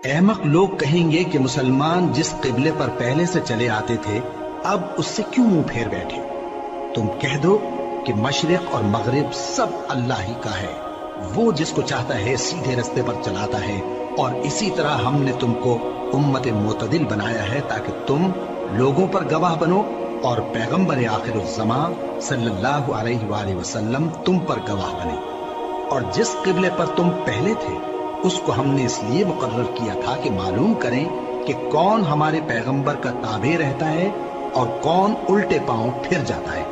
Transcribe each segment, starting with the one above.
احمق لوگ کہیں گے کہ مسلمان جس قبلے پر پہلے سے چلے آتے تھے اب اس سے کیوں منہ پھیر بیٹھے؟ تم کہہ دو کہ مشرق اور مغرب سب اللہ ہی کا ہے، وہ جس کو چاہتا ہے سیدھے رستے پر چلاتا ہے، اور اسی طرح ہم نے تم کو امت معتدل بنایا ہے تاکہ تم لوگوں پر گواہ بنو اور پیغمبر آخر الزمان صلی اللہ علیہ وآلہ وسلم تم پر گواہ بنے۔ اور جس قبلے پر تم پہلے تھے اس کو ہم نے اس لیے مقرر کیا تھا کہ معلوم کریں کہ کون ہمارے پیغمبر کا تابع رہتا ہے اور کون الٹے پاؤں پھر جاتا ہے۔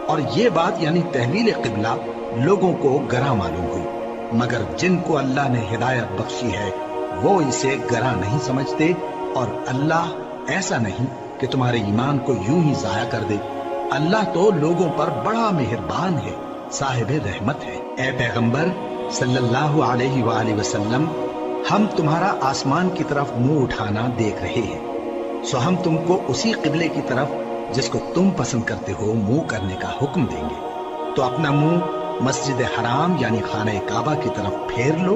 اور یہ بات یعنی تحویل قبلہ لوگوں کو گراں معلوم ہوئی، مگر جن کو اللہ نے ہدایت بخشی ہے وہ اسے گراں نہیں سمجھتے، اور اللہ ایسا نہیں کہ تمہارے ایمان کو یوں ہی ضائع کر دے۔ اللہ تو لوگوں پر بڑا مہربان ہے، صاحب رحمت ہے۔ اے پیغمبر صلی اللہ علیہ وآلہ وسلم، ہم تمہارا آسمان کی طرف منہ اٹھانا دیکھ رہے ہیں، سو ہم تم کو اسی قبلے کی طرف جس کو تم پسند کرتے ہو منہ کرنے کا حکم دیں گے۔ تو اپنا منہ مسجد حرام یعنی خانہ کعبہ کی طرف پھیر لو،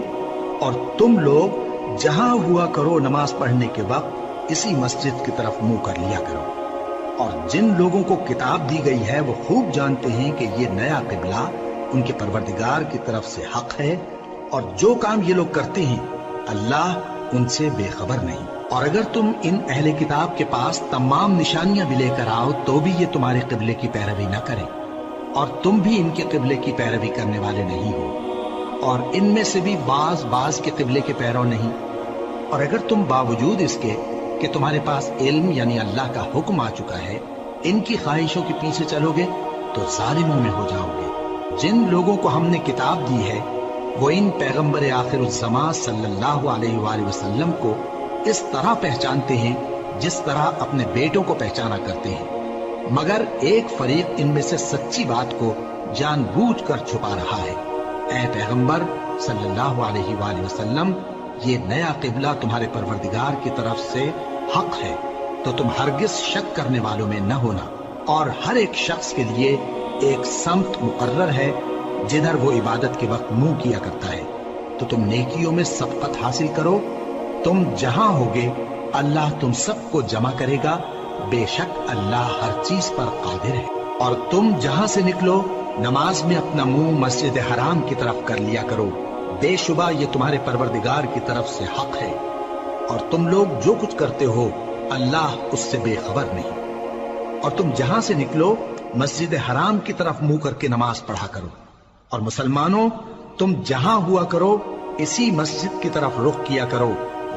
اور تم لوگ جہاں ہوا کرو نماز پڑھنے کے وقت اسی مسجد کی طرف منہ کر لیا کرو۔ اور جن لوگوں کو کتاب دی گئی ہے وہ خوب جانتے ہیں کہ یہ نیا قبلہ ان کے پروردگار کی طرف سے حق ہے، اور جو کام یہ لوگ کرتے ہیں اللہ ان سے بے خبر نہیں۔ اور اگر تم ان اہل کتاب کے پاس تمام نشانیاں بھی لے کر آؤ تو بھی یہ تمہارے قبلے کی پیروی نہ کریں، اور تم بھی ان کے قبلے کی پیروی کرنے والے نہیں ہو، اور ان میں سے بھی بعض کے قبلے کے پیرو نہیں۔ اور اگر تم باوجود اس کے کہ تمہارے پاس علم یعنی اللہ کا حکم آ چکا ہے ان کی خواہشوں کے پیچھے چلو گے تو ظالموں میں ہو جاؤ گے۔ جن لوگوں کو ہم نے کتاب دی ہے وہ ان پیغمبر آخر الزمان صلی اللہ علیہ وآلہ وسلم کو اس طرح پہچانتے ہیں جس طرح اپنے بیٹوں کو پہچانا کرتے ہیں، مگر ایک فریق ان میں سے سچی بات کو جان بوجھ کر چھپا رہا ہے۔ اے پیغمبر صلی اللہ علیہ وآلہ وسلم، یہ نیا قبلہ تمہارے پروردگار کی طرف سے حق ہے، تو تم ہرگز شک کرنے والوں میں نہ ہونا، اور ہر ایک شخص کے لیے ایک سمت مقرر ہے جدھر وہ عبادت کے وقت منہ کیا کرتا ہے، تو تم نیکیوں میں سبقت حاصل کرو۔ تم جہاں ہوگے اللہ تم سب کو جمع کرے گا، بے شک اللہ ہر چیز پر قادر ہے۔ اور تم جہاں سے نکلو نماز میں اپنا منہ مسجد حرام کی طرف کر لیا کرو، بے شبہ یہ تمہارے پروردگار کی طرف سے حق ہے، اور تم لوگ جو کچھ کرتے ہو اللہ اس سے بے خبر نہیں۔ اور تم جہاں سے نکلو مسجد حرام کی طرف منہ کر کے نماز پڑھا کرو، اور مسلمانوں تم جہاں ہوا کرو اسی مسجد کی طرف رخ کیا کرو۔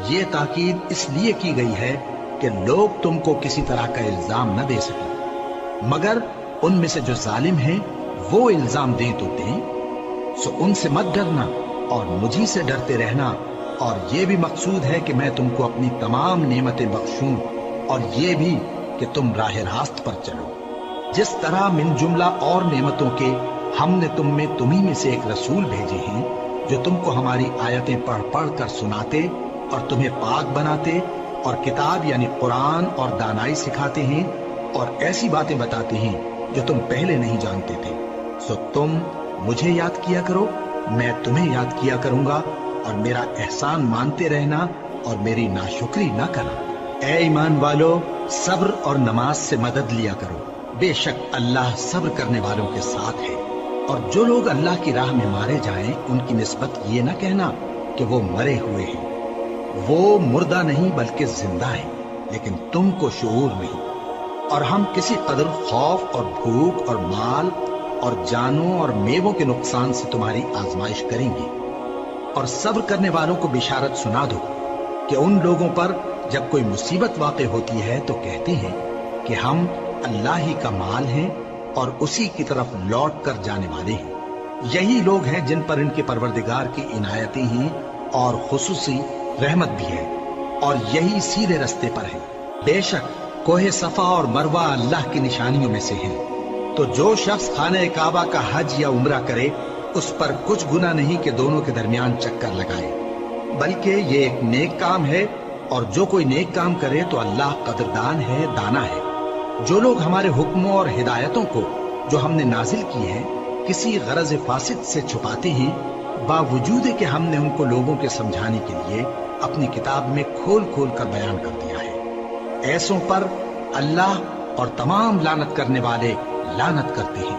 یہ تاکید اس لیے کی گئی ہے کہ لوگ تم کو کسی طرح کا الزام نہ دے سکیں، مگر ان میں سے جو ظالم ہیں وہ الزام دیں تو دیں، سو ان سے مت ڈرنا اور مجھی سے ڈرتے رہنا، اور یہ بھی مقصود ہے کہ میں تم کو اپنی تمام نعمتیں بخشوں، اور یہ بھی کہ تم راہ راست پر چلو۔ جس طرح من جملہ اور نعمتوں کے ہم نے تمہیں میں سے ایک رسول بھیجے ہیں جو تم کو ہماری آیتیں پڑھ پڑھ کر سناتے اور تمہیں پاک بناتے، اور کتاب یعنی قرآن اور دانائی سکھاتے ہیں، اور ایسی باتیں بتاتے ہیں جو تم پہلے نہیں جانتے تھے، سو تم مجھے یاد کیا کرو، میں تمہیں یاد کیا کروں گا، اور میرا احسان مانتے رہنا اور میری ناشکری نہ کرنا۔ اے ایمان والو، صبر اور نماز سے مدد لیا کرو، بے شک اللہ صبر کرنے والوں کے ساتھ ہے۔ اور جو لوگ اللہ کی راہ میں مارے جائیں ان کی نسبت یہ نہ کہنا کہ وہ مرے ہوئے ہیں، وہ مردہ نہیں بلکہ زندہ ہیں، لیکن تم کو شعور نہیں۔ اور ہم کسی قدر خوف اور بھوک اور مال اور جانوں اور میووں کے نقصان سے تمہاری آزمائش کریں گے، اور صبر کرنے والوں کو بشارت سنا دو کہ ان لوگوں پر جب کوئی مصیبت واقع ہوتی ہے تو کہتے ہیں کہ ہم اللہ ہی کا مال ہیں اور اسی کی طرف لوٹ کر جانے والے ہیں۔ یہی لوگ ہیں جن پر ان کے پروردگار کی عنایتیں ہیں اور خصوصی رحمت بھی ہے، اور یہی سیدھے رستے پر ہیں۔ بے شک کوہ صفا اور مروہ اللہ کی نشانیوں میں سے ہیں، تو جو شخص خانہ کعبہ کا حج یا عمرہ کرے اس پر کچھ گناہ نہیں کہ دونوں کے درمیان چکر لگائے، بلکہ یہ ایک نیک کام ہے، اور جو کوئی نیک کام کرے تو اللہ قدردان ہے، دانا ہے۔ جو لوگ ہمارے حکموں اور ہدایتوں کو جو ہم نے نازل کی ہیں کسی غرض فاسد سے چھپاتے ہیں، باوجود کہ ہم نے ان کو لوگوں کے سمجھانے کے لیے اپنی کتاب میں کھول کھول کر بیان کر دیا ہے۔ ایسوں پر اللہ اور تمام لعنت کرنے والے لعنت کرتے ہیں۔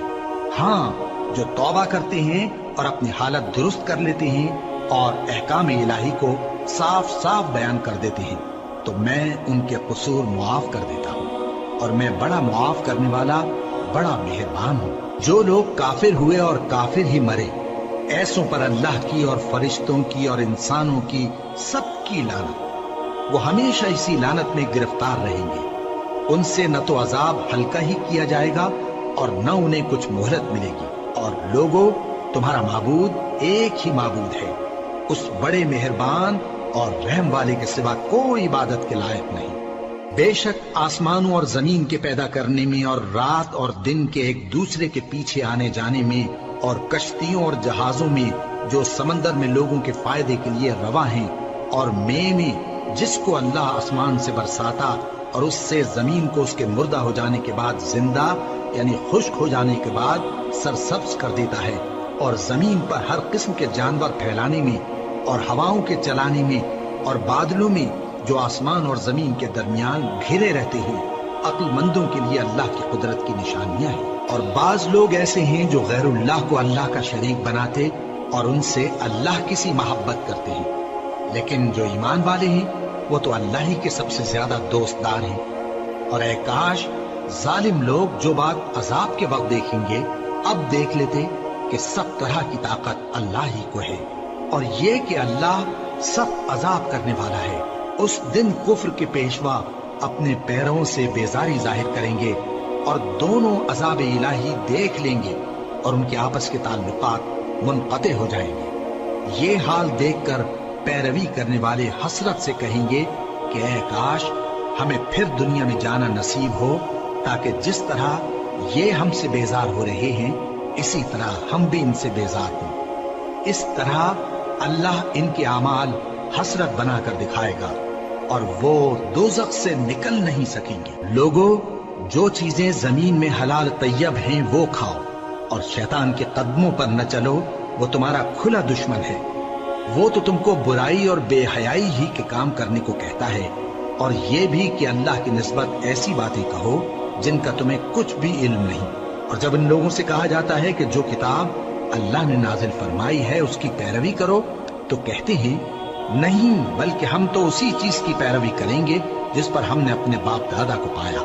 ہاں، جو توبہ کرتے ہیں اور اپنی حالت درست کر لیتے ہیں اور احکام الہی کو صاف صاف بیان کر دیتے ہیں تو میں ان کے قصور معاف کر دیتا ہوں، اور میں بڑا معاف کرنے والا، بڑا مہربان ہوں۔ جو لوگ کافر ہوئے اور کافر ہی مرے، ایسوں پر اللہ کی اور فرشتوں کی اور انسانوں کی سب کی لعنت، وہ ہمیشہ اسی لعنت میں گرفتار رہیں گے۔ ان سے نہ تو عذاب ہلکا ہی کیا جائے گا اور نہ انہیں کچھ مہلت ملے گی۔ اور لوگوں، تمہارا معبود ایک ہی معبود ہے، اس بڑے مہربان اور رحم والے کے سوا کوئی عبادت کے لائق نہیں۔ بے شک آسمانوں اور زمین کے پیدا کرنے میں اور رات اور دن کے ایک دوسرے کے پیچھے آنے جانے میں اور کشتیوں اور جہازوں میں جو سمندر میں لوگوں کے فائدے کے لیے رواں ہیں، اور میں جس کو اللہ آسمان سے برساتا اور اس سے زمین کو اس کے مردہ ہو جانے کے بعد زندہ یعنی خشک ہو جانے کے بعد سرسبز کر دیتا ہے، اور زمین پر ہر قسم کے جانور پھیلانے میں اور ہواؤں کے چلانے میں اور بادلوں میں جو آسمان اور زمین کے درمیان گھرے رہتے ہیں، عقل مندوں کے لیے اللہ کی قدرت کی نشانیاں ہیں۔ اور بعض لوگ ایسے ہیں جو غیر اللہ کو اللہ کا شریک بناتے اور ان سے اللہ کی سی محبت کرتے ہیں، لیکن جو ایمان والے ہیں وہ تو اللہ ہی کے سب سے زیادہ دوست دار ہیں۔ اور اے کاش ظالم لوگ جو بات عذاب کے وقت دیکھیں گے اب دیکھ لیتے کہ سب طرح کی طاقت اللہ ہی کو ہے، اور یہ کہ اللہ سخت عذاب کرنے والا ہے۔ اس دن کفر کے پیشوا اپنے پیروں سے بیزاری ظاہر کریں گے اور دونوں عذاب الہی دیکھ لیں گے اور ان کے آپس کے تعلقات منقطع ہو جائیں گے۔ یہ حال دیکھ کر پیروی کرنے والے حسرت سے کہیں گے کہ اے کاش ہمیں پھر دنیا میں جانا نصیب ہو، تاکہ جس طرح یہ ہم سے بیزار ہو رہے ہیں اسی طرح ہم بھی ان سے بیزار ہوں۔ اس طرح اللہ ان کے اعمال حسرت بنا کر دکھائے گا اور وہ دوزخ سے نکل نہیں سکیں گے۔ لوگوں، جو چیزیں زمین میں حلال طیب ہیں وہ کھاؤ، اور شیطان کے قدموں پر نہ چلو، وہ تمہارا کھلا دشمن ہے۔ وہ تو تم کو برائی اور بے حیائی ہی کے کام کرنے کو کہتا ہے، اور یہ بھی کہ اللہ کی نسبت ایسی باتیں کہو جن کا تمہیں کچھ بھی علم نہیں۔ اور جب ان لوگوں سے کہا جاتا ہے کہ جو کتاب اللہ نے نازل فرمائی ہے اس کی پیروی کرو، تو کہتے ہیں نہیں، بلکہ ہم تو اسی چیز کی پیروی کریں گے جس پر ہم نے اپنے باپ دادا کو پایا۔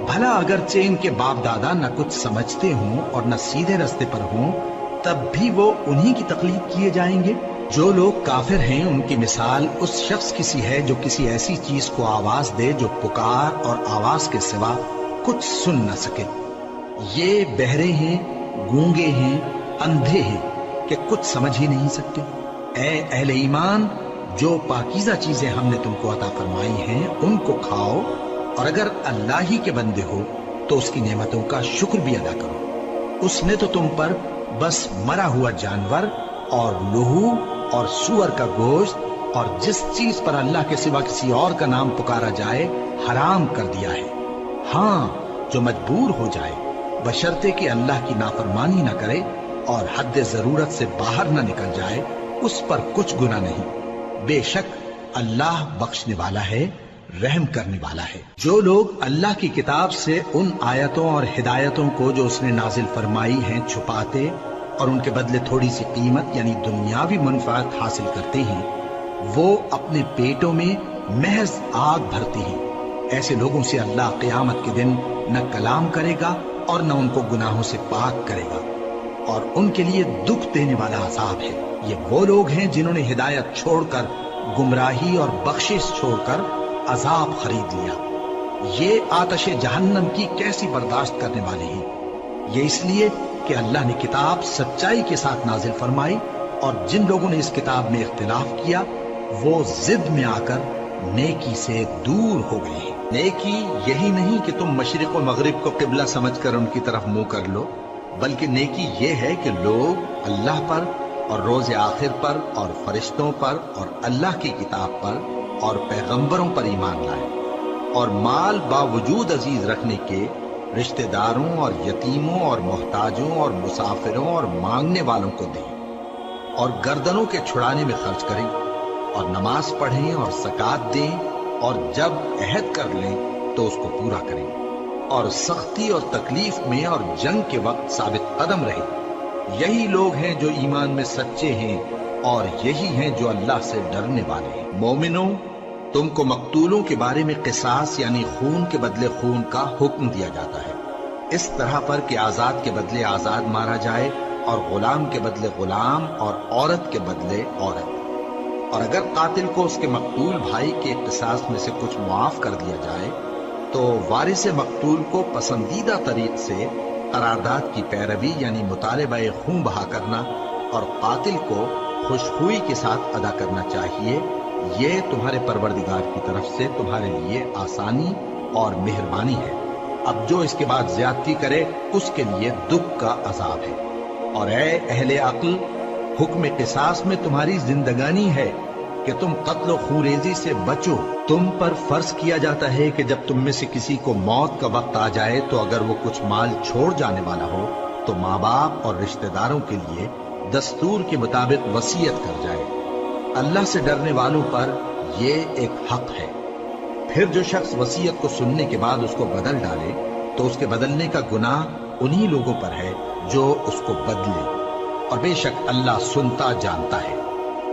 بھلا اگرچہ ان کے باپ دادا نہ کچھ سمجھتے ہوں اور نہ سیدھے رستے پر ہوں، تب بھی وہ انہی کی تقلید کیے جائیں گے۔ جو لوگ کافر ہیں ان کی مثال اس شخص کی سی ہے جو کسی ایسی چیز کو آواز دے جو پکار اور آواز کے سوا کچھ سن نہ سکے۔ یہ بہرے ہیں، گونگے ہیں، اندھے ہیں کہ کچھ سمجھ ہی نہیں سکتے۔ اے اہل ایمان، جو پاکیزہ چیزیں ہم نے تم کو عطا فرمائی ہیں ان کو کھاؤ، اور اگر اللہ ہی کے بندے ہو تو اس کی نعمتوں کا شکر بھی ادا کرو۔ اس نے تو تم پر بس مرا ہوا جانور اور لہو اور سور کا گوشت اور جس چیز پر اللہ کے سوا کسی اور کا نام پکارا جائے حرام کر دیا ہے۔ ہاں، جو مجبور ہو جائے بشرطے کہ اللہ کی نافرمانی نہ کرے اور حد ضرورت سے باہر نہ نکل جائے، اس پر کچھ گناہ نہیں۔ بے شک اللہ بخشنے والا ہے، رحم کرنے والا ہے۔ جو لوگ اللہ کی کتاب سے ان آیتوں اور ہدایتوں کو جو اس نے نازل فرمائی ہیں چھپاتے اور ان کے بدلے تھوڑی سی قیمت یعنی دنیاوی منفعت حاصل کرتے ہیں، وہ اپنے پیٹوں میں محض آگ بھرتے ہیں۔ ایسے لوگوں سے اللہ قیامت کے دن نہ کلام کرے گا اور نہ ان کو گناہوں سے پاک کرے گا، اور ان کے لیے دکھ دینے والا عذاب ہے۔ یہ وہ لوگ ہیں جنہوں نے ہدایت چھوڑ کر گمراہی اور بخشش چھوڑ کر عذاب خرید لیا۔ یہ آتش جہنم کی کیسی برداشت کرنے والے ہیں۔ یہ اس لیے کہ اللہ نے کتاب سچائی کے ساتھ نازل فرمائی، اور جن لوگوں نے اس کتاب میں اختلاف کیا وہ ضد میں آ کر نیکی سے دور ہو گئے ہیں۔ نیکی یہی نہیں کہ تم مشرق و مغرب کو قبلہ سمجھ کر ان کی طرف منہ کر لو، بلکہ نیکی یہ ہے کہ لوگ اللہ پر اور روز آخر پر اور فرشتوں پر اور اللہ کی کتاب پر اور پیغمبروں پر ایمان لائیں، اور مال باوجود عزیز رکھنے کے رشتہ داروں اور یتیموں اور محتاجوں اور مسافروں اور مانگنے والوں کو دیں، اور گردنوں کے چھڑانے میں خرچ کریں، اور نماز پڑھیں اور زکات دیں، اور جب عہد کر لیں تو اس کو پورا کریں، اور سختی اور تکلیف میں اور جنگ کے وقت ثابت قدم رہیں۔ یہی لوگ ہیں جو ایمان میں سچے ہیں، اور یہی ہیں جو اللہ سے ڈرنے والے ہیں۔ مومنوں، تم کو مقتولوں کے بارے میں قصاص یعنی خون کے بدلے خون کا حکم دیا جاتا ہے، اس طرح پر کہ آزاد کے بدلے آزاد مارا جائے، اور غلام کے بدلے غلام، اور عورت کے بدلے عورت۔ اور اگر قاتل کو اس کے مقتول بھائی کے قصاص میں سے کچھ معاف کر دیا جائے تو وارث مقتول کو پسندیدہ طریق سے قرارداد کی پیروی یعنی مطالبہ خون بہا کرنا اور قاتل کو خوشخوئی کے ساتھ ادا کرنا چاہیے۔ یہ تمہارے پروردگار کی طرف سے تمہارے لیے آسانی اور مہربانی ہے۔ اب جو اس کے بعد زیادتی کرے اس کے لیے دکھ کا عذاب ہے۔ اور اے اہل عقل، حکم قصاص میں تمہاری زندگانی ہے کہ تم قتل و خونریزی سے بچو۔ تم پر فرض کیا جاتا ہے کہ جب تم میں سے کسی کو موت کا وقت آ جائے تو اگر وہ کچھ مال چھوڑ جانے والا ہو تو ماں باپ اور رشتہ داروں کے لیے دستور کے مطابق وصیت کر جائے۔ اللہ سے ڈرنے والوں پر یہ ایک حق ہے۔ پھر جو شخص وصیت کو سننے کے بعد اس کو بدل ڈالے تو اس کے بدلنے کا گناہ انہی لوگوں پر ہے جو اس کو بدلے، اور بے شک اللہ سنتا جانتا ہے۔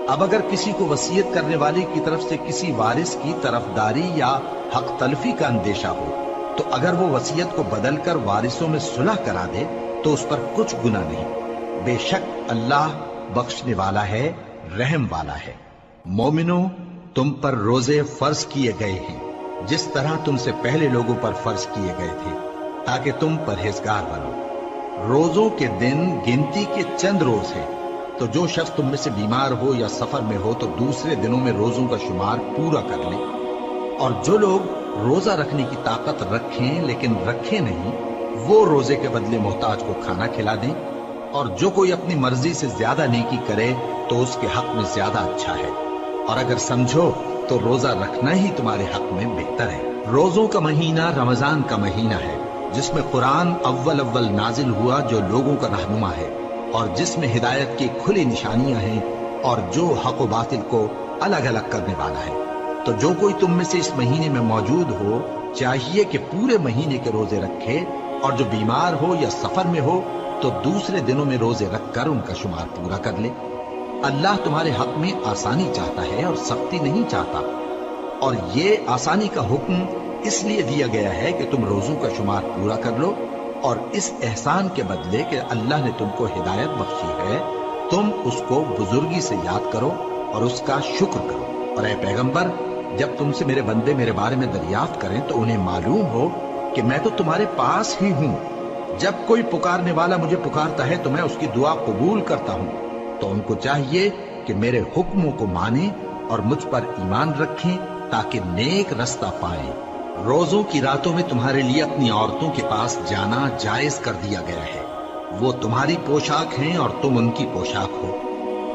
اب اگر کسی کو وصیت کرنے والے کی طرف سے کسی وارث کی طرفداری یا حق تلفی کا اندیشہ ہو تو اگر وہ وصیت کو بدل کر وارثوں میں صلح کرا دے تو اس پر کچھ گناہ نہیں، بے شک اللہ بخشنے والا ہے، رحم والا ہے۔ مومنوں، تم پر روزے فرض کیے گئے ہیں جس طرح تم سے پہلے لوگوں پر فرض کیے گئے تھے تاکہ تم پرہیزگار بنو۔ روزوں کے دن گنتی کے چند روز ہیں، تو جو شخص تم میں سے بیمار ہو یا سفر میں ہو تو دوسرے دنوں میں روزوں کا شمار پورا کر لیں۔ اور جو لوگ روزہ رکھنے کی طاقت رکھیں لیکن رکھے نہیں، وہ روزے کے بدلے محتاج کو کھانا کھلا دیں۔ اور جو کوئی اپنی مرضی سے زیادہ نیکی کرے تو اس کے حق میں زیادہ اچھا ہے، اور اگر سمجھو تو روزہ رکھنا ہی تمہارے حق میں بہتر ہے۔ روزوں کا مہینہ رمضان کا مہینہ ہے جس میں قرآن اول نازل ہوا، جو لوگوں کا رہنما ہے اور جس میں ہدایت کی کھلی نشانیاں ہیں اور جو حق و باطل کو الگ الگ کرنے والا ہے۔ تو جو کوئی تم میں سے اس مہینے میں موجود ہو چاہیے کہ پورے مہینے کے روزے رکھے، اور جو بیمار ہو یا سفر میں ہو تو دوسرے دنوں میں روزے رکھ کر ان کا شمار پورا کر لے۔ اللہ تمہارے حق میں آسانی چاہتا ہے اور سختی نہیں چاہتا، اور یہ آسانی کا حکم اس لیے دیا گیا ہے کہ تم روزوں کا شمار پورا کر لو، اور اس احسان کے بدلے کہ اللہ نے تم کو ہدایت بخشی ہے تم اس کو بزرگی سے یاد کرو اور اس کا شکر کرو۔ اور اے پیغمبر، جب تم سے میرے بندے میرے بارے میں دریافت کریں تو انہیں معلوم ہو کہ میں تو تمہارے پاس ہی ہوں۔ جب کوئی پکارنے والا مجھے پکارتا ہے تو میں اس کی دعا قبول کرتا ہوں۔ تو ان کو چاہیے کہ میرے حکموں کو مانیں اور مجھ پر ایمان رکھیں تاکہ نیک رستہ پائیں۔ روزوں کی راتوں میں تمہارے لیے اپنی عورتوں کے پاس جانا جائز کر دیا گیا ہے، وہ تمہاری پوشاک ہیں اور تم ان کی پوشاک ہو۔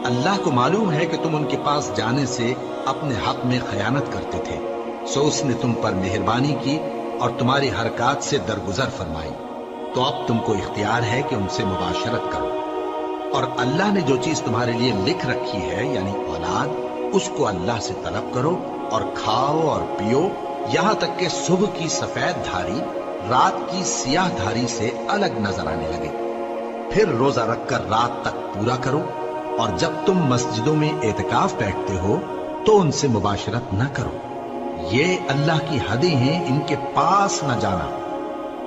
اللہ کو معلوم ہے کہ تم ان کے پاس جانے سے اپنے حق میں خیانت کرتے تھے، سو اس نے تم پر مہربانی کی اور تمہاری حرکات سے درگزر فرمائی، تو اب تم کو اختیار ہے کہ ان سے مباشرت کرو۔ اور اللہ نے جو چیز تمہارے لیے لکھ رکھی ہے یعنی اولاد، اس کو اللہ سے طلب کرو اور کھاؤ اور پیو، یہاں تک کہ صبح کی سفید دھاری رات کی سیاہ دھاری سے الگ نظر آنے لگے۔ پھر روزہ رکھ کر رات تک پورا کرو، اور جب تم مسجدوں میں اعتکاف بیٹھتے ہو تو ان سے مباشرت نہ کرو، یہ اللہ کی حدیں ہیں، ان کے پاس نہ جانا۔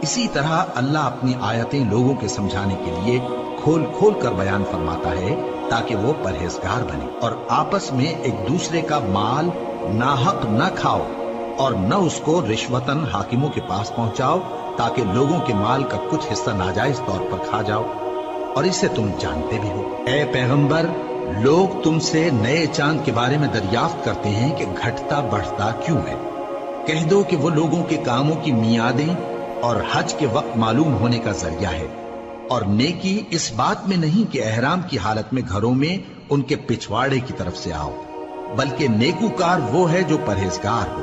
اسی طرح اللہ اپنی آیتیں لوگوں کے سمجھانے کے لیے کھول کھول کر بیان فرماتا ہے تاکہ وہ پرہیزگار بنے۔ اور آپس میں ایک دوسرے کا مال ناحق نہ کھاؤ، اور نہ اس کو رشوتاً حاکموں کے پاس پہنچاؤ تاکہ لوگوں کے مال کا کچھ حصہ ناجائز طور پر کھا جاؤ، اور اسے تم جانتے بھی ہو۔ اے پیغمبر، لوگ تم سے نئے چاند کے بارے میں دریافت کرتے ہیں کہ گھٹتا بڑھتا کیوں ہے۔ کہہ دو کہ وہ لوگوں کے کاموں کی میعادیں اور حج کے وقت معلوم ہونے کا ذریعہ ہے، اور نیکی اس بات میں نہیں کہ احرام کی حالت میں گھروں میں ان کے پچھواڑے کی طرف سے آؤ، بلکہ نیکوکار وہ ہے جو پرہیزگار ہو،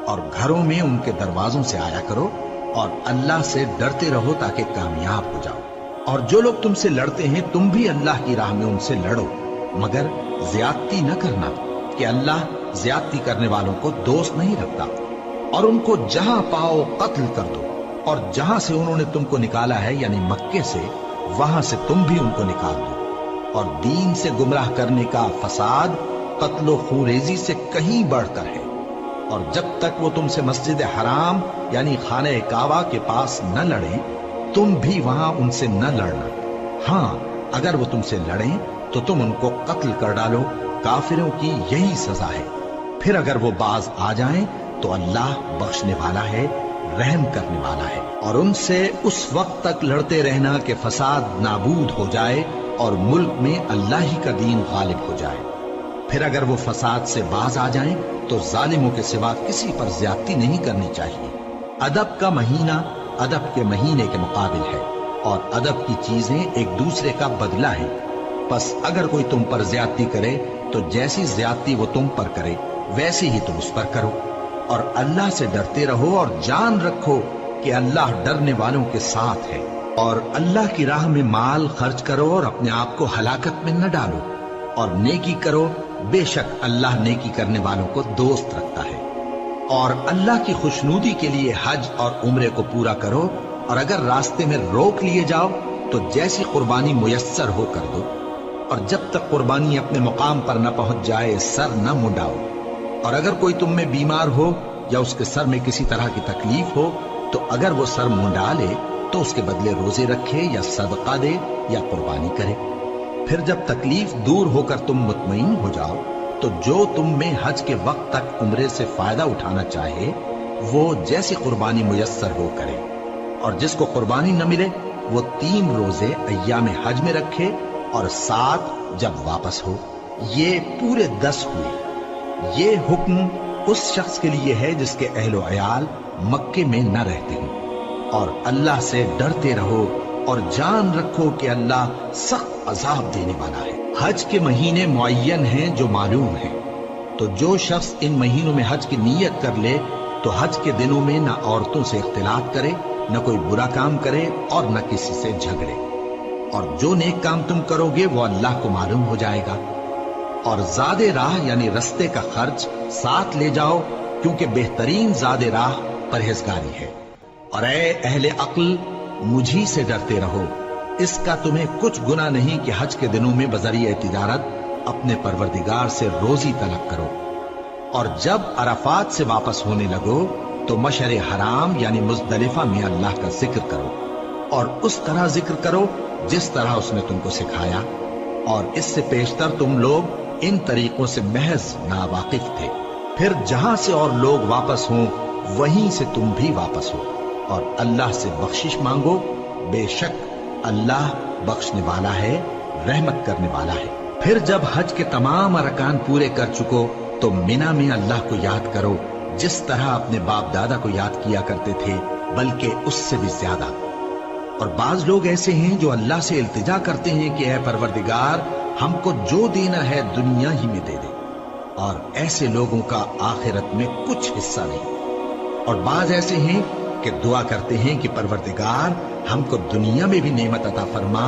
اور گھروں میں ان کے دروازوں سے آیا کرو، اور اللہ سے ڈرتے رہو تاکہ کامیاب ہو جاؤ۔ اور جو لوگ تم سے لڑتے ہیں تم بھی اللہ کی راہ میں ان سے لڑو، مگر زیادتی نہ کرنا، کہ اللہ زیادتی کرنے والوں کو دوست نہیں رکھتا، اور ان کو جہاں پاؤ قتل کر دو، اور جہاں سے انہوں نے تم کو نکالا ہے یعنی مکے سے، وہاں سے تم بھی ان کو نکال دو۔ اور دین سے گمراہ کرنے کا فساد قتل و خونریزی سے کہیں بڑھ کر ہے، اور جب تک وہ تم سے مسجد حرام یعنی خانہ کعبہ کے پاس نہ لڑیں، تم بھی وہاں ان سے نہ لڑنا۔ ہاں اگر وہ تم سے لڑیں تو تم ان کو قتل کر ڈالو، کافروں کی یہی سزا ہے۔ پھر اگر وہ باز آ جائیں تو اللہ بخشنے والا ہے، رحم کرنے والا ہے۔ اور ان سے اس وقت تک لڑتے رہنا کہ فساد نابود ہو جائے اور ملک میں اللہ ہی کا دین غالب ہو جائے۔ پھر اگر وہ فساد سے باز آ جائیں تو ظالموں کے سوا کسی پر زیادتی نہیں کرنی چاہیے۔ ادب کا مہینہ ادب کے مہینے کے مقابل ہے، اور ادب کی چیزیں ایک دوسرے کا بدلہ ہیں۔ پس اگر کوئی تم پر زیادتی کرے تو جیسی زیادتی وہ تم پر کرے ویسی ہی تم اس پر کرو، اور اللہ سے ڈرتے رہو اور جان رکھو کہ اللہ ڈرنے والوں کے ساتھ ہے۔ اور اللہ کی راہ میں مال خرچ کرو اور اپنے آپ کو ہلاکت میں نہ ڈالو، اور نیکی کرو، بے شک اللہ نیکی کرنے والوں کو دوست رکھتا ہے۔ اور اللہ کی خوشنودی کے لیے حج اور عمرے کو پورا کرو، اور اگر راستے میں روک لیے جاؤ تو جیسی قربانی میسر ہو کر دو، اور جب تک قربانی اپنے مقام پر نہ پہنچ جائے سر نہ منڈاؤ۔ اور اگر کوئی تم میں بیمار ہو یا اس کے سر میں کسی طرح کی تکلیف ہو تو اگر وہ سر منڈا لے تو اس کے بدلے روزے رکھے یا صدقہ دے یا قربانی کرے۔ پھر جب تکلیف دور ہو کر تم مطمئن ہو جاؤ تو جو تم میں حج کے وقت تک عمرے سے فائدہ اٹھانا چاہے وہ جیسی قربانی میسر ہو کرے، اور جس کو قربانی نہ ملے وہ 3 روزے ایام حج میں رکھے اور 7 جب واپس ہو۔ یہ پورے 10 ہوئے۔ یہ حکم اس شخص کے لیے ہے جس کے اہل و عیال مکے میں نہ رہتے ہوں۔ اور اللہ سے ڈرتے رہو اور جان رکھو کہ اللہ سخت عذاب دینے والا ہے۔ حج کے مہینے معین ہیں جو معلوم ہیں، تو جو شخص ان مہینوں میں حج کی نیت کر لے تو حج کے دنوں میں نہ عورتوں سے اختلاط کرے، نہ کوئی برا کام کرے اور نہ کسی سے جھگڑے۔ اور جو نیک کام تم کرو گے وہ اللہ کو معلوم ہو جائے گا۔ اور زاد راہ یعنی رستے کا خرچ ساتھ لے جاؤ، کیونکہ بہترین زاد راہ پرہیزگاری ہے۔ اور اے اہل عقل، مجھی سے ڈرتے رہو، اس کا تمہیں کچھ گناہ نہیں کہ حج کے دنوں میں بذریعہ تجارت اپنے پروردگار سے روزی طلب کرو۔ اور جب عرفات سے واپس ہونے لگو تو مشعر حرام یعنی مزدلفہ میں اللہ کا ذکر کرو، اور اس طرح ذکر کرو جس طرح اس نے تم کو سکھایا، اور اس سے پیشتر تم لوگ ان طریقوں سے محض ناواقف تھے۔ پھر جہاں سے اور لوگ واپس ہوں وہیں سے تم بھی واپس ہو، اور اللہ سے بخشش مانگو، بے شک اللہ بخشنے والا ہے، رحمت کرنے والا ہے۔ پھر جب حج کے تمام ارکان پورے کر چکو تو مینا میں اللہ کو یاد کرو جس طرح اپنے باپ دادا کو یاد کیا کرتے تھے، بلکہ اس سے بھی زیادہ۔ اور بعض لوگ ایسے ہیں جو اللہ سے التجا کرتے ہیں کہ اے پروردگار، ہم کو جو دینا ہے دنیا ہی میں دے دے، اور ایسے لوگوں کا آخرت میں کچھ حصہ نہیں۔ اور بعض ایسے ہیں کہ دعا کرتے ہیں کہ پروردگار ہم کو دنیا میں بھی نعمت عطا فرما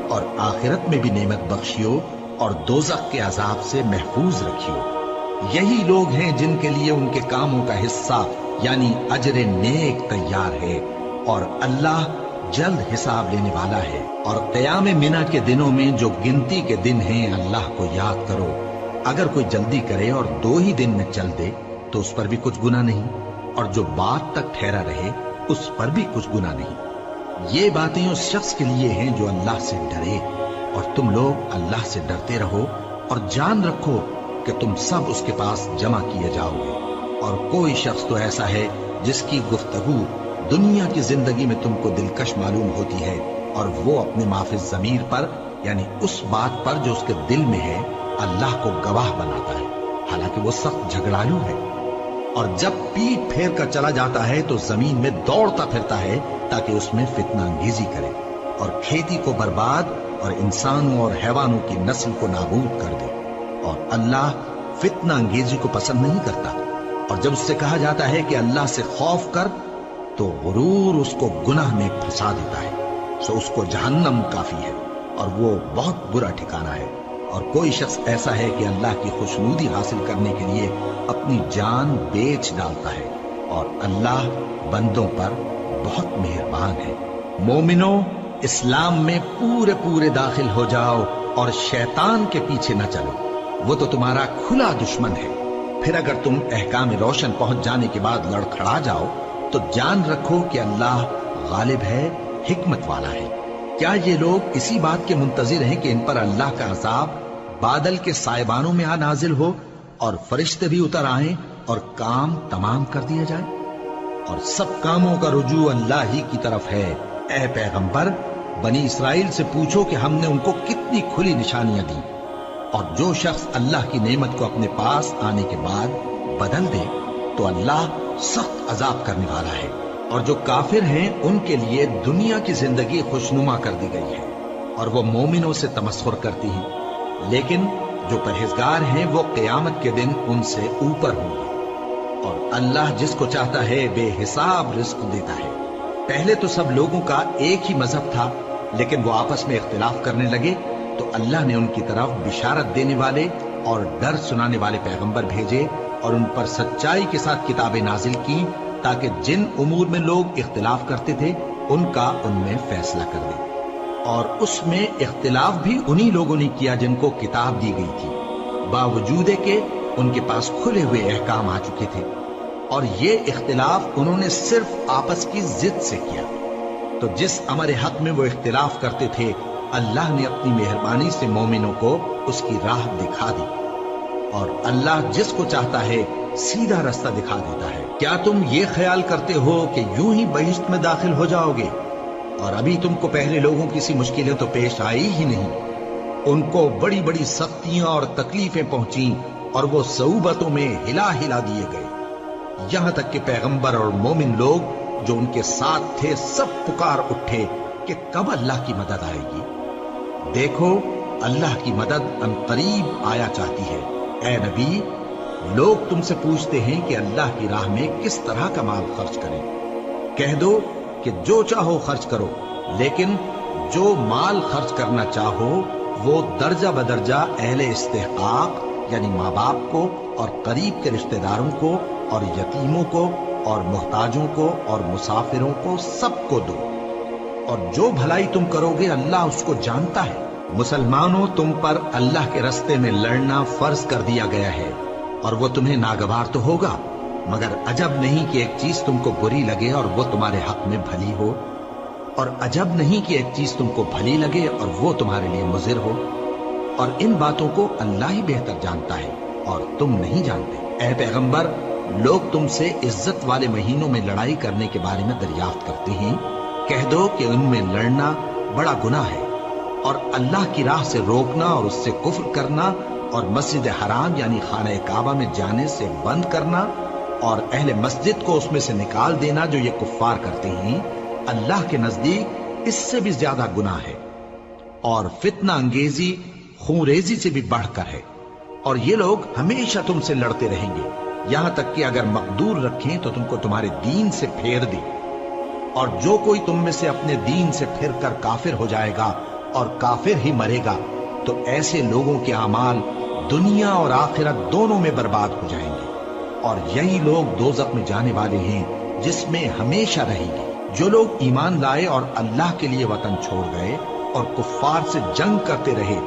اور آخرت میں بھی نعمت بخشیو اور دوزخ کے عذاب سے محفوظ رکھیو۔ یہی لوگ ہیں جن کے لیے ان کے کاموں کا حصہ یعنی اجر نیک تیار ہے، اور اللہ جلد حساب لینے والا ہے۔ اور قیام منا کے دنوں میں جو گنتی کے دن ہیں اللہ کو یاد کرو۔ اگر کوئی جلدی کرے اور 2 ہی دن میں چل دے تو اس پر بھی کچھ گناہ نہیں، اور جو بات تک ٹھہرا رہے اس پر بھی کچھ گناہ نہیں۔ یہ باتیں اس شخص کے لیے ہیں جو اللہ سے ڈرے، اور تم لوگ اللہ سے ڈرتے رہو اور جان رکھو کہ تم سب اس کے پاس جمع کیے جاؤ گے۔ اور کوئی شخص تو ایسا ہے جس کی گفتگو دنیا کی زندگی میں تم کو دلکش معلوم ہوتی ہے، اور وہ اپنے معافی ضمیر پر یعنی اس بات پر جو اس کے دل میں ہے اللہ کو گواہ بناتا ہے، حالانکہ وہ سخت جھگڑالو ہے۔ اور جب پیٹ پھیر کر چلا جاتا ہے تو زمین میں دوڑتا پھرتا ہے تاکہ اس میں فتنہ انگیزی کرے اور کھیتی کو برباد اور انسانوں اور حیوانوں کی نسل کو نابود کر دے، اور اللہ فتنہ انگیزی کو پسند نہیں کرتا۔ اور جب اس سے کہا جاتا ہے کہ اللہ سے خوف کر تو غرور اس کو گناہ میں پھنسا دیتا ہے، سو اس کو جہنم کافی ہے اور وہ بہت برا ٹھکانہ ہے۔ اور کوئی شخص ایسا ہے کہ اللہ کی خوشنودی حاصل کرنے کے لیے اپنی جان بیچ ڈالتا ہے، اور اللہ بندوں پر بہت مہربان ہے۔ مومنو، اسلام میں پورے پورے داخل ہو جاؤ اور شیطان کے پیچھے نہ چلو، وہ تو تمہارا کھلا دشمن ہے۔ پھر اگر تم احکام روشن پہنچ جانے کے بعد لڑکھڑا جاؤ تو جان رکھو کہ اللہ غالب ہے، حکمت والا ہے۔ کیا یہ لوگ اسی بات کے منتظر ہیں کہ ان پر اللہ کا عذاب بادل کے سائبانوں میں نازل ہو اور فرشتے بھی اتر آئیں اور کام تمام کر دیا جائے؟ اور سب کاموں کا رجوع اللہ ہی کی طرف ہے۔ اے پیغمبر، بنی اسرائیل سے پوچھو کہ ہم نے ان کو کتنی کھلی نشانیاں دی، اور جو شخص اللہ کی نعمت کو اپنے پاس آنے کے بعد بدل دے تو اللہ سخت عذاب کرنے والا ہے۔ اور جو کافر ہیں ان کے لیے دنیا کی زندگی خوشنما کر دی گئی ہے، اور وہ مومنوں سے تمسخر کرتی ہیں، لیکن جو پرہیزگار ہیں وہ قیامت کے دن ان سے اوپر ہوں گے۔ اور اللہ جس کو چاہتا ہے بے حساب رزق دیتا ہے۔ پہلے تو سب لوگوں کا ایک ہی مذہب تھا، لیکن وہ آپس میں اختلاف کرنے لگے تو اللہ نے ان کی طرف بشارت دینے والے اور ڈر سنانے والے پیغمبر بھیجے، اور ان پر سچائی کے ساتھ کتابیں نازل کی، تاکہ جن امور میں لوگ اختلاف کرتے تھے ان کا ان میں فیصلہ کر دے۔ اور اس میں اختلاف بھی انہی لوگوں نے کیا جن کو کتاب دی گئی تھی، باوجود کہ ان کے پاس کھلے ہوئے احکام آ چکے تھے، اور یہ اختلاف انہوں نے صرف آپس کی ضد سے کیا۔ تو جس امر حق میں وہ اختلاف کرتے تھے اللہ نے اپنی مہربانی سے مومنوں کو اس کی راہ دکھا دی، اور اللہ جس کو چاہتا ہے سیدھا رستہ دکھا دیتا ہے۔ کیا تم یہ خیال کرتے ہو کہ یوں ہی بہشت میں داخل ہو جاؤ گے، اور ابھی تم کو پہلے لوگوں کی سی مشکلیں تو پیش آئی ہی نہیں؟ ان کو بڑی بڑی سختیاں اور تکلیفیں پہنچیں، اور وہ صعوبتوں میں ہلا ہلا دیے گئے، یہاں تک کہ پیغمبر اور مومن لوگ جو ان کے ساتھ تھے سب پکار اٹھے کہ کب اللہ کی مدد آئے گی۔ دیکھو، اللہ کی مدد ان قریب آیا چاہتی ہے۔ اے نبی، لوگ تم سے پوچھتے ہیں کہ اللہ کی راہ میں کس طرح کا مال خرچ کریں۔ کہہ دو کہ جو چاہو خرچ کرو، لیکن جو مال خرچ کرنا چاہو وہ درجہ بدرجہ اہل استحقاق یعنی ماں باپ کو اور قریب کے رشتہ داروں کو اور یتیموں کو اور محتاجوں کو اور مسافروں کو سب کو دو، اور جو بھلائی تم کرو گے اللہ اس کو جانتا ہے۔ مسلمانوں، تم پر اللہ کے رستے میں لڑنا فرض کر دیا گیا ہے، اور وہ تمہیں ناگوار تو ہوگا، مگر عجب نہیں کہ ایک چیز تم کو بری لگے اور وہ تمہارے حق میں بھلی ہو، اور عجب نہیں کہ ایک چیز تم کو بھلی لگے اور وہ تمہارے لیے مضر ہو، اور ان باتوں کو اللہ ہی بہتر جانتا ہے اور تم نہیں جانتے۔ اے پیغمبر، لوگ تم سے عزت والے مہینوں میں لڑائی کرنے کے بارے میں دریافت کرتے ہیں، کہہ دو کہ ان میں لڑنا بڑا گناہ ہے، اور اللہ کی راہ سے روکنا اور اس سے کفر کرنا اور مسجد حرام یعنی خانہ کعبہ میں جانے سے بند کرنا اور اہل مسجد کو اس میں سے نکال دینا جو یہ کفار کرتے ہیں، اللہ کے نزدیک اس سے بھی زیادہ گناہ ہے، اور فتنہ انگیزی خونریزی سے بھی بڑھ کر ہے۔ اور یہ لوگ ہمیشہ تم سے لڑتے رہیں گے، یہاں تک کہ اگر مقدور رکھیں تو تم کو تمہارے دین سے پھیر دیں، اور جو کوئی تم میں سے اپنے دین سے پھر کر کافر ہو جائے گا اور کافر ہی مرے گا تو ایسے لوگوں کے اعمال دنیا اور آخرت دونوں میں برباد ہو جائیں گے، اور یہی لوگ دوزخ میں جانے والے ہیں جس میں ہمیشہ رہیں گے۔ جو لوگ ایمان لائے اور اللہ کے لیے وطن چھوڑ گئے اور کفار سے جنگ کرتے رہے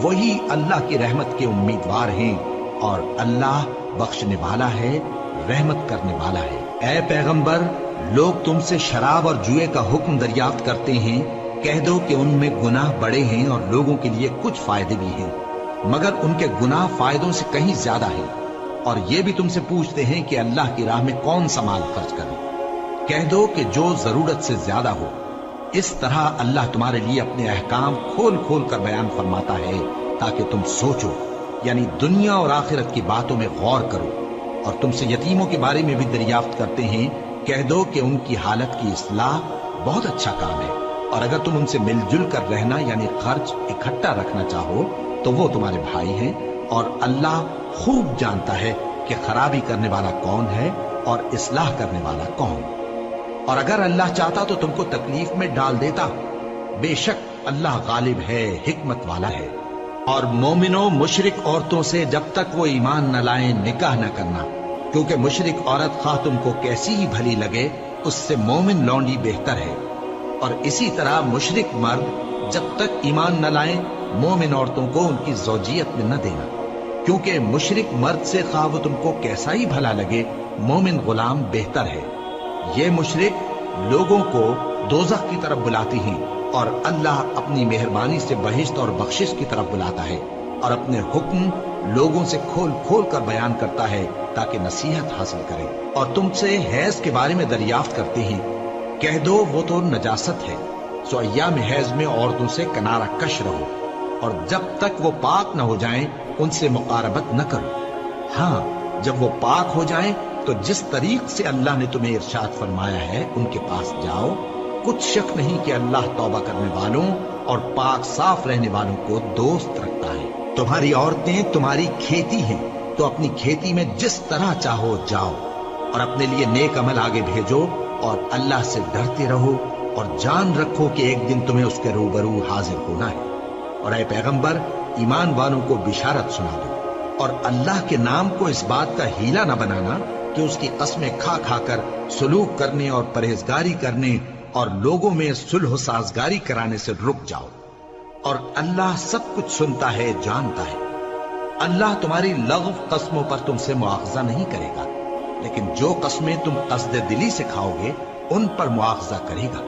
وہی اللہ کی رحمت کے امیدوار ہیں، اور اللہ بخشنے والا ہے، رحمت کرنے والا ہے۔ اے پیغمبر، لوگ تم سے شراب اور جوئے کا حکم دریافت کرتے ہیں، کہہ دو کہ ان میں گناہ بڑے ہیں اور لوگوں کے لیے کچھ فائدے بھی ہیں، مگر ان کے گناہ فائدوں سے کہیں زیادہ ہیں۔ اور یہ بھی تم سے پوچھتے ہیں کہ اللہ کی راہ میں کون سا مال خرچ کریں، کہہ دو کہ جو ضرورت سے زیادہ ہو۔ اس طرح اللہ تمہارے لیے اپنے احکام کھول کھول کر بیان فرماتا ہے تاکہ تم سوچو، یعنی دنیا اور آخرت کی باتوں میں غور کرو۔ اور تم سے یتیموں کے بارے میں بھی دریافت کرتے ہیں، کہہ دو کہ ان کی حالت کی اصلاح بہت اچھا کام ہے، اور اگر تم ان سے مل جل کر رہنا یعنی خرچ اکٹھا رکھنا چاہو تو وہ تمہارے بھائی ہیں، اور اللہ خوب جانتا ہے کہ خرابی کرنے والا کون ہے اور اصلاح کرنے والا کون۔ اور اگر اللہ چاہتا تو تم کو تکلیف میں ڈال دیتا، بے شک اللہ غالب ہے، حکمت والا ہے۔ اور مومنوں مشرک عورتوں سے جب تک وہ ایمان نہ لائیں نکاح نہ کرنا، کیونکہ مشرک عورت خواہ تم کو کیسی ہی بھلی لگے اس سے مومن لونڈی بہتر ہے۔ اور اسی طرح مشرک مرد جب تک ایمان نہ لائیں مومن عورتوں کو ان کی زوجیت میں نہ دینا، کیونکہ مشرک مرد سے خواہ وہ تم کو کیسا ہی بھلا لگے مومن غلام بہتر ہے۔ یہ مشرک لوگوں کو دوزخ کی طرف بلاتی ہیں، اور اللہ اپنی مہربانی سے بہشت اور بخشش کی طرف بلاتا ہے، اور اپنے حکم لوگوں سے کھول کھول کر بیان کرتا ہے تاکہ نصیحت حاصل کریں۔ اور تم سے حیض کے بارے میں دریافت کرتے ہیں، کہہ دو وہ تو نجاست ہے، سو ایام حیض میں عورتوں سے کنارہ کش رہو، اور جب تک وہ پاک نہ ہو جائیں ان سے مقاربت نہ کرو۔ ہاں جب وہ پاک ہو جائیں تو جس طریق سے اللہ نے تمہیں ارشاد فرمایا ہے ان کے پاس جاؤ، کچھ شک نہیں کہ اللہ توبہ کرنے والوں اور پاک صاف رہنے والوں کو دوست رکھتا ہے۔ تمہاری عورتیں تمہاری کھیتی ہیں، تو اپنی کھیتی میں جس طرح چاہو جاؤ، اور اپنے لیے نیک عمل آگے بھیجو، اور اللہ سے ڈرتے رہو، اور جان رکھو کہ ایک دن تمہیں اس کے روبرو حاضر ہونا ہے۔ اور اے پیغمبر ایمان والوں کو بشارت سنا دو، اور اللہ کے نام کو اس بات کا ہیلا نہ بنانا کہ اس کی قسمیں کھا کھا کر سلوک کرنے اور پرہیزگاری کرنے اور لوگوں میں صلح و سازگاری کرانے سے رک جاؤ، اور اللہ سب کچھ سنتا ہے جانتا ہے۔ اللہ تمہاری لغو قسموں پر تم سے مواخذہ نہیں کرے گا، لیکن جو قسمیں تم قصد دلی سے کھاؤ گے ان پر مواخذہ کرے گا،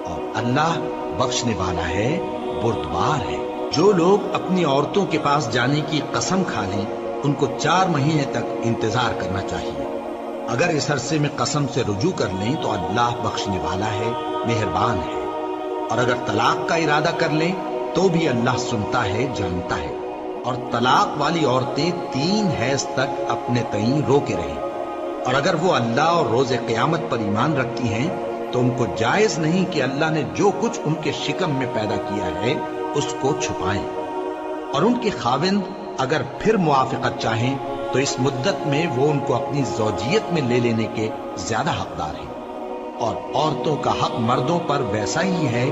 اور اللہ بخشنے والا ہے بردبار ہے۔ جو لوگ اپنی عورتوں کے پاس جانے کی قسم کھا لیں ان کو 4 مہینے تک انتظار کرنا چاہیے۔ اگر اس عرصے میں قسم سے رجوع کر لیں تو اللہ بخشنے والا ہے، مہربان ہے۔ اور اگر طلاق کا ارادہ کر لیں تو بھی اللہ سنتا ہے جانتا ہے۔ اور طلاق والی عورتیں 3 حیض تک اپنے تئیں روکے رہیں، اور اگر وہ اللہ اور روز قیامت پر ایمان رکھتی ہیں تو ان کو جائز نہیں کہ اللہ نے جو کچھ ان کے شکم میں پیدا کیا ہے اس کو چھپائیں۔ اور ان کے خاوند اگر پھر موافقت چاہیں تو اس مدت میں وہ ان کو اپنی زوجیت میں لے لینے کے زیادہ حقدار ہیں۔ اور عورتوں کا حق مردوں پر ویسا ہی ہے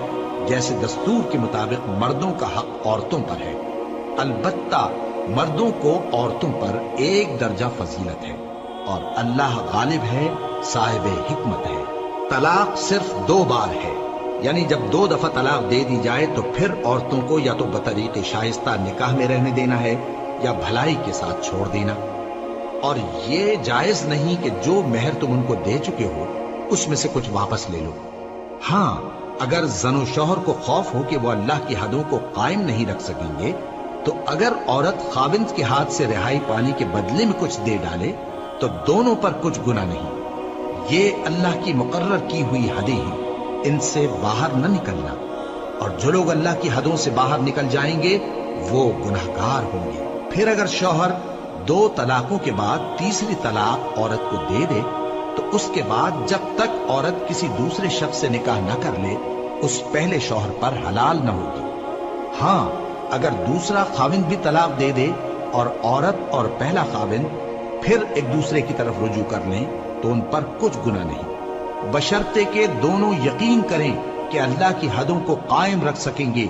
جیسے دستور کے مطابق مردوں کا حق عورتوں پر ہے، البتہ مردوں کو عورتوں پر 1 درجہ فضیلت ہے، اور اللہ غالب ہے، صاحب حکمت ہے۔ طلاق صرف 2 بار ہے، یعنی جب 2 دفعہ طلاق دے دی جائے تو پھر عورتوں کو یا تو بطریق شائستہ نکاح میں رہنے دینا ہے یا بھلائی کے ساتھ چھوڑ دینا۔ اور یہ جائز نہیں کہ جو مہر تم ان کو دے چکے ہو اس میں سے کچھ واپس لے لو۔ ہاں اگر زن و شوہر کو خوف ہو کہ وہ اللہ کی حدوں کو قائم نہیں رکھ سکیں گے تو اگر عورت خاوند کے ہاتھ سے رہائی پانے کے بدلے میں کچھ دے ڈالے تو دونوں پر کچھ گناہ نہیں۔ یہ اللہ کی مقرر کی ہوئی حدیں ہیں، ان سے باہر نہ نکلنا، اور جو لوگ اللہ کی حدوں سے باہر نکل جائیں گے وہ گناہگار ہوں گے۔ پھر اگر شوہر 2 طلاقوں کے بعد تیسری طلاق عورت کو دے دے تو اس کے بعد جب تک عورت کسی دوسرے شخص سے نکاح نہ کر لے اس پہلے شوہر پر حلال نہ ہوگی۔ ہاں اگر دوسرا خاوند بھی طلاق دے دے اور عورت اور پہلا خاوند پھر ایک دوسرے کی طرف رجوع کر لیں تو ان پر کچھ گناہ نہیں، بشرطے کہ دونوں یقین کریں کہ اللہ کی حدوں کو قائم رکھ سکیں گے،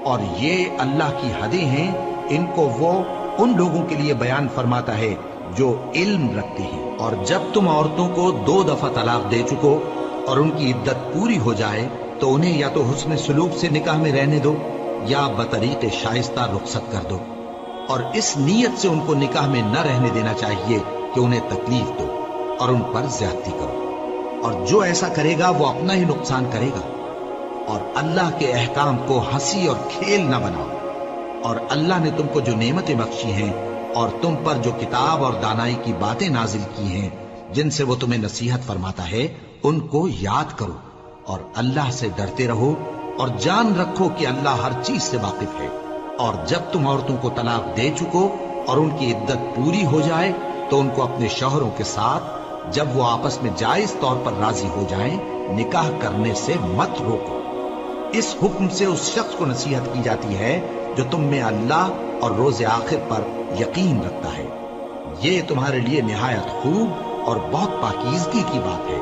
اور یہ اللہ کی حدیں ہیں، ان کو وہ ان لوگوں کے لیے بیان فرماتا ہے جو علم رکھتے ہیں۔ اور جب تم عورتوں کو 2 دفعہ طلاق دے چکو اور ان کی عدت پوری ہو جائے تو انہیں یا تو حسن سلوک سے نکاح میں رہنے دو یا بطریق شائستہ رخصت کر دو، اور اس نیت سے ان کو نکاح میں نہ رہنے دینا چاہیے کہ انہیں تکلیف دو اور ان پر زیادتی کرو، اور جو ایسا کرے گا وہ اپنا ہی نقصان کرے گا۔ اور اللہ کے احکام کو ہنسی اور کھیل نہ بناؤ، اور اللہ نے تم کو جو نعمتیں بخشی ہیں اور تم پر جو کتاب اور دانائی کی باتیں نازل کی ہیں جن سے وہ تمہیں نصیحت فرماتا ہے ان کو یاد کرو، اور اللہ سے ڈرتے رہو، اور جان رکھو کہ اللہ ہر چیز سے واقف ہے۔ اور جب تم عورتوں کو طلاق دے چکو اور ان کی عدت پوری ہو جائے تو ان کو اپنے شوہروں کے ساتھ جب وہ آپس میں جائز طور پر راضی ہو جائیں نکاح کرنے سے مت روکو۔ اس حکم سے اس شخص کو نصیحت کی جاتی ہے جو تم میں اللہ اور روز آخر پر یقین رکھتا ہے۔ یہ تمہارے لیے نہایت خوب اور بہت پاکیزگی کی بات ہے،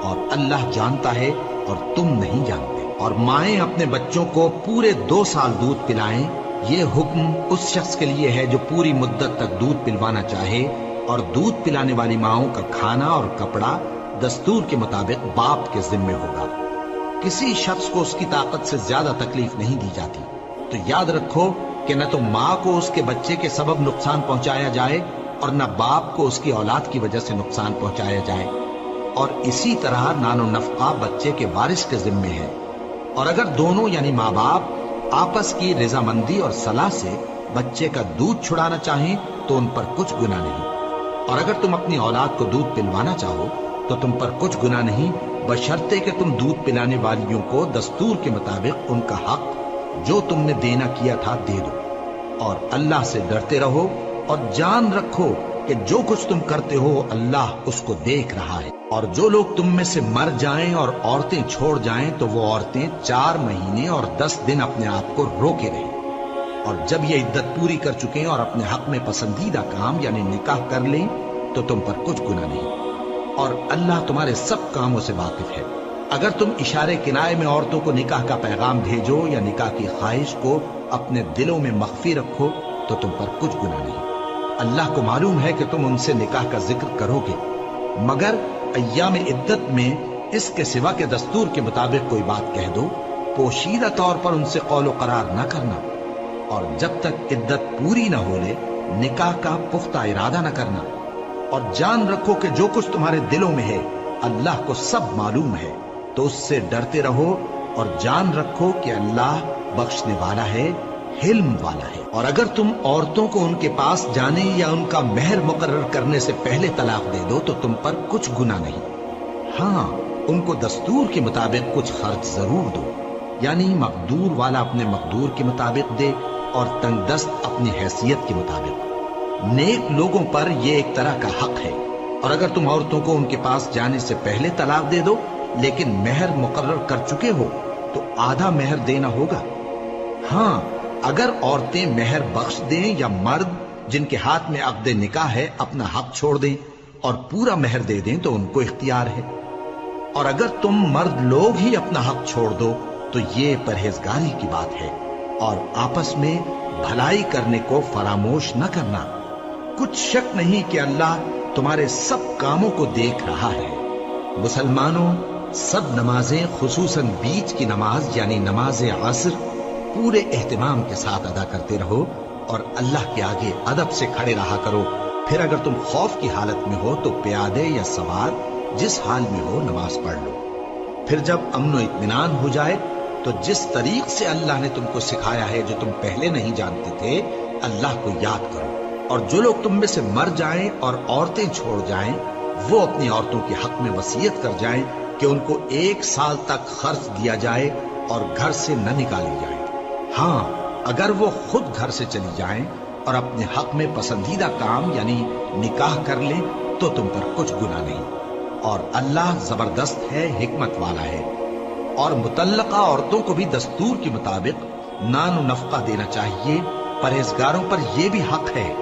اور اللہ جانتا ہے اور تم نہیں جانتے۔ اور مائیں اپنے بچوں کو پورے 2 سال دودھ پلائیں یہ حکم اس شخص کے لیے ہے جو پوری مدت تک دودھ پلوانا چاہے، اور دودھ پلانے والی ماؤں کا کھانا اور کپڑا دستور کے مطابق باپ کے ذمے ہوگا۔ کسی شخص کو اس کی طاقت سے زیادہ تکلیف نہیں دی جاتی، تو یاد رکھو کہ نہ تو ماں کو اس کے بچے کے سبب نقصان پہنچایا جائے اور نہ باپ کو اس کی اولاد کی وجہ سے نقصان پہنچایا جائے، اور اسی طرح نان و نفقہ بچے کے وارث کے ذمے ہے۔ اور اگر دونوں یعنی ماں باپ آپس کی رضامندی اور صلاح سے بچے کا دودھ چھڑانا چاہیں تو ان پر کچھ گناہ نہیں، اور اگر تم اپنی اولاد کو دودھ پلوانا چاہو تو تم پر کچھ گناہ نہیں، بشرطے کہ تم دودھ پلانے والیوں کو دستور کے مطابق ان کا حق جو تم نے دینا کیا تھا دے دو، اور اللہ سے ڈرتے رہو اور جان رکھو کہ جو کچھ تم کرتے ہو اللہ اس کو دیکھ رہا ہے۔ اور جو لوگ تم میں سے مر جائیں اور عورتیں چھوڑ جائیں تو وہ عورتیں 4 مہینے اور 10 دن اپنے آپ کو روکے رہیں، اور جب یہ عدت پوری کر چکیں اور اپنے حق میں پسندیدہ کام یعنی نکاح کر لیں تو تم پر کچھ گناہ نہیں، اور اللہ تمہارے سب کاموں سے واقف ہے۔ اگر تم اشارے کنائے میں عورتوں کو نکاح کا پیغام بھیجو یا نکاح کی خواہش کو اپنے دلوں میں مخفی رکھو تو تم پر کچھ گناہ نہیں۔ اللہ کو معلوم ہے کہ تم ان سے نکاح کا ذکر کرو گے، مگر ایام عدت میں اس کے سوا کے دستور کے مطابق کوئی بات کہہ دو، پوشیدہ طور پر ان سے قول و قرار نہ کرنا، اور جب تک عدت پوری نہ ہو لے نکاح کا پختہ ارادہ نہ کرنا، اور جان رکھو کہ جو کچھ تمہارے دلوں میں ہے اللہ کو سب معلوم ہے، تو اس سے ڈرتے رہو اور جان رکھو کہ اللہ بخشنے والا ہے، حلم والا ہے۔ اور اگر تم عورتوں کو ان کے پاس جانے یا ان کا مہر مقرر کرنے سے پہلے طلاق دے دو تو تم پر کچھ گناہ نہیں، ہاں ان کو دستور کے مطابق کچھ خرچ ضرور دو، یعنی مقدور والا اپنے مقدور کے مطابق دے اور تنگ دست اپنی حیثیت کے مطابق۔ نیک لوگوں پر یہ ایک طرح کا حق ہے۔ اور اگر تم عورتوں کو ان کے پاس جانے سے پہلے طلاق دے دو لیکن مہر مقرر کر چکے ہو تو آدھا مہر دینا ہوگا۔ ہاں اگر عورتیں مہر بخش دیں یا مرد جن کے ہاتھ میں عقد نکاح ہے اپنا حق چھوڑ دیں اور پورا مہر دے دیں تو ان کو اختیار ہے۔ اور اگر تم مرد لوگ ہی اپنا حق چھوڑ دو تو یہ پرہیزگاری کی بات ہے، اور آپس میں بھلائی کرنے کو فراموش نہ کرنا۔ کچھ شک نہیں کہ اللہ تمہارے سب کاموں کو دیکھ رہا ہے۔ مسلمانوں، سب نمازیں خصوصاً بیچ کی نماز یعنی نماز عصر پورے اہتمام کے ساتھ ادا کرتے رہو اور اللہ کے آگے ادب سے کھڑے رہا کرو۔ پھر اگر تم خوف کی حالت میں ہو تو پیادے یا سوار جس حال میں ہو نماز پڑھ لو۔ پھر جب امن و اطمینان ہو جائے تو جس طریق سے اللہ نے تم کو سکھایا ہے جو تم پہلے نہیں جانتے تھے اللہ کو یاد کرو۔ اور جو لوگ تم میں سے مر جائیں اور عورتیں چھوڑ جائیں وہ اپنی عورتوں کے حق میں وصیت کر جائیں کہ ان کو 1 سال تک خرچ دیا جائے اور گھر سے نہ نکالی جائے۔ ہاں اگر وہ خود گھر سے چلی جائیں اور اپنے حق میں پسندیدہ کام یعنی نکاح کر لیں تو تم پر کچھ گناہ نہیں، اور اللہ زبردست ہے، حکمت والا ہے۔ اور مطلقہ عورتوں کو بھی دستور کے مطابق نان و نفقہ دینا چاہیے، پرہیزگاروں پر یہ بھی حق ہے۔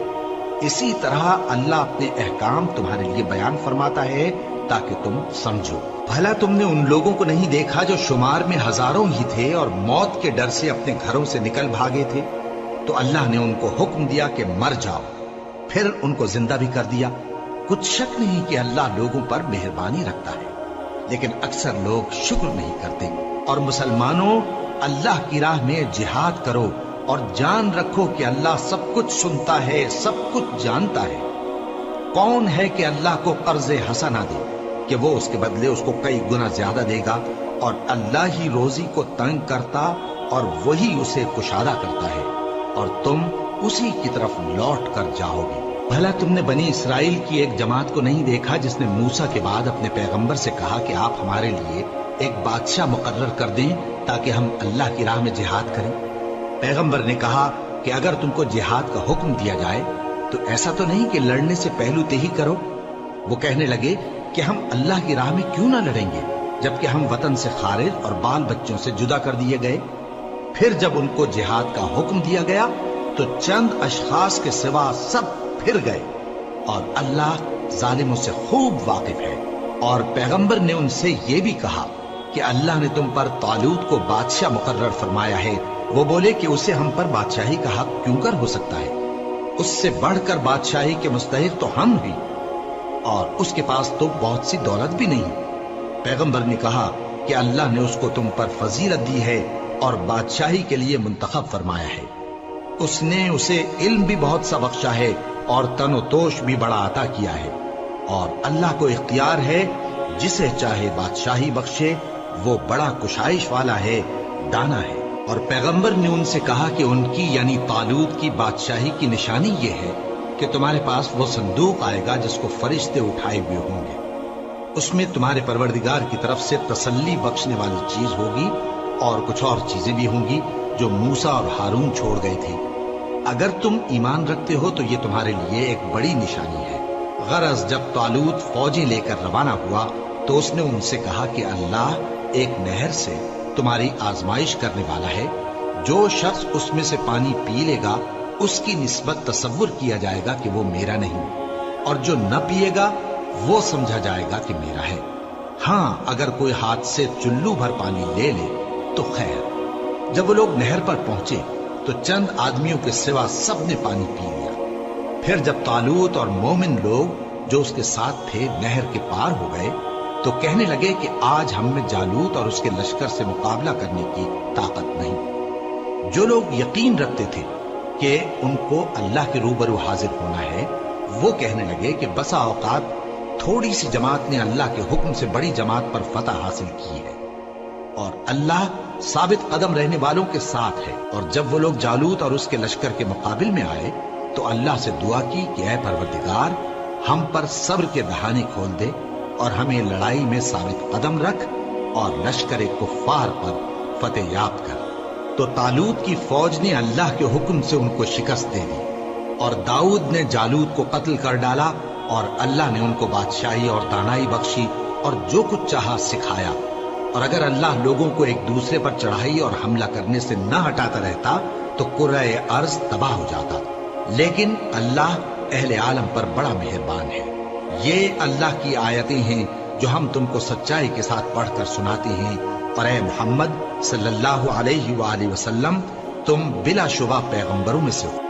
اسی طرح اللہ اپنے احکام تمہارے لیے بیان فرماتا ہے تاکہ تم سمجھو۔ بھلا تم نے ان لوگوں کو نہیں دیکھا جو شمار میں ہزاروں ہی تھے اور موت کے ڈر سے اپنے گھروں سے نکل بھاگے تھے؟ تو اللہ نے ان کو حکم دیا کہ مر جاؤ، پھر ان کو زندہ بھی کر دیا۔ کچھ شک نہیں کہ اللہ لوگوں پر مہربانی رکھتا ہے، لیکن اکثر لوگ شکر نہیں کرتے۔ اور مسلمانوں، اللہ کی راہ میں جہاد کرو اور جان رکھو کہ اللہ سب کچھ سنتا ہے، سب کچھ جانتا ہے۔ کون ہے کہ اللہ کو قرض حسنہ دے کہ وہ اس کے بدلے اس کو کئی گنا زیادہ دے گا؟ اور اللہ ہی روزی کو تنگ کرتا اور وہی اسے کشادہ کرتا ہے، اور تم اسی کی طرف لوٹ کر جاؤ گے۔ بھلا تم نے بنی اسرائیل کی ایک جماعت کو نہیں دیکھا جس نے موسیٰ کے بعد اپنے پیغمبر سے کہا کہ آپ ہمارے لیے ایک بادشاہ مقرر کر دیں تاکہ ہم اللہ کی راہ میں جہاد کریں؟ پیغمبر نے کہا کہ اگر تم کو جہاد کا حکم دیا جائے تو ایسا تو نہیں کہ لڑنے سے پہلو تہی کرو۔ وہ کہنے لگے کہ ہم اللہ کی راہ میں کیوں نہ لڑیں گے جبکہ ہم وطن سے خارج اور بال بچوں سے جدا کر دیے گئے۔ پھر جب ان کو جہاد کا حکم دیا گیا تو چند اشخاص کے سوا سب پھر گئے، اور اللہ ظالموں سے خوب واقف ہے۔ اور پیغمبر نے ان سے یہ بھی کہا کہ اللہ نے تم پر طالوت کو بادشاہ مقرر فرمایا ہے وہ بولے کہ اسے ہم پر بادشاہی کا حق کیوں کر ہو سکتا ہے؟ اس سے بڑھ کر بادشاہی کے مستحق تو ہم ہیں، اور اس کے پاس تو بہت سی دولت بھی نہیں۔ پیغمبر نے کہا کہ اللہ نے اس کو تم پر فضیلت دی ہے اور بادشاہی کے لیے منتخب فرمایا ہے۔ اس نے اسے علم بھی بہت سا بخشا ہے اور تن و توش بھی بڑا عطا کیا ہے، اور اللہ کو اختیار ہے جسے چاہے بادشاہی بخشے، وہ بڑا کشائش والا ہے، دانا ہے۔ اور پیغمبر نے ان سے کہا کہ ان کی یعنی طالوت کی بادشاہی کی نشانی یہ ہے کہ تمہارے پاس وہ صندوق آئے گا جس کو فرشتے اٹھائے ہوئے ہوں گے، اس میں تمہارے پروردگار کی طرف سے تسلی بخشنے والی چیز ہوگی اور کچھ اور چیزیں بھی ہوں گی جو موسیٰ اور ہارون چھوڑ گئے تھے۔ اگر تم ایمان رکھتے ہو تو یہ تمہارے لیے ایک بڑی نشانی ہے۔ غرض جب طالوت فوجیں لے کر روانہ ہوا تو اس نے ان سے کہا کہ اللہ ایک نہر سے تمہاری آزمائش کرنے والا ہے، جو شخص اس میں سے پانی پی لے گا اس کی نسبت تصور کیا جائے گا کہ وہ میرا نہیں، اور جو نہ پیے گا وہ سمجھا جائے گا کہ میرا ہے۔ ہاں اگر کوئی ہاتھ سے چلو بھر پانی لے لے تو خیر۔ جب وہ لوگ نہر پر پہنچے تو چند آدمیوں کے سوا سب نے پانی پی لیا۔ پھر جب طالوت اور مومن لوگ جو اس کے ساتھ تھے نہر کے پار ہو گئے تو کہنے لگے کہ آج ہم میں جالوت اور اس کے لشکر سے مقابلہ کرنے کی طاقت نہیں۔ جو لوگ یقین رکھتے تھے کہ ان کو اللہ کے روبرو حاضر ہونا ہے، وہ کہنے لگے کہ بسا اوقات تھوڑی سی جماعت نے اللہ کے حکم سے بڑی جماعت پر فتح حاصل کی ہے، اور اللہ ثابت قدم رہنے والوں کے ساتھ ہے۔ اور جب وہ لوگ جالوت اور اس کے لشکر کے مقابل میں آئے تو اللہ سے دعا کی کہ اے پروردگار، ہم پر صبر کے دہانے کھول دے اور ہمیں لڑائی میں ثابت قدم رکھ اور لشکر کفار پر فتح یاب کر۔ تو طالوت کی فوج نے اللہ کے حکم سے ان کو شکست دے دی، اور داؤد نے جالوت کو قتل کر ڈالا، اور اللہ نے ان کو بادشاہی اور دانائی بخشی اور جو کچھ چاہا سکھایا۔ اور اگر اللہ لوگوں کو ایک دوسرے پر چڑھائی اور حملہ کرنے سے نہ ہٹاتا رہتا تو کرۂ ارض تباہ ہو جاتا، لیکن اللہ اہل عالم پر بڑا مہربان ہے۔ یہ اللہ کی آیتیں ہیں جو ہم تم کو سچائی کے ساتھ پڑھ کر سناتے ہیں، اور اے محمد صلی اللہ علیہ وآلہ وسلم، تم بلا شبہ پیغمبروں میں سے ہو۔